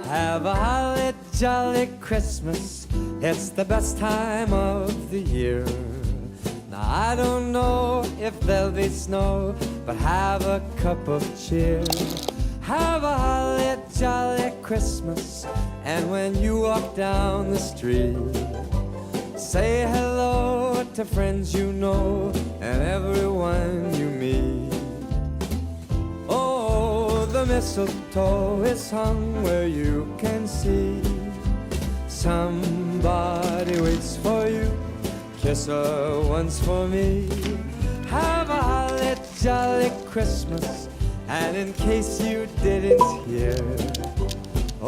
Have a holly jolly Christmas, it's the best time of the year. Now I don't know if there'll be snow, but have a cup of cheer. Have a holly jolly Christmas, and when you walk down the street, say hello to friends you know and everyone you meet. Oh, the mistletoe is hung where you can see. Somebody waits for you, kiss her once for me. Have a holly jolly Christmas, and in case you didn't hear,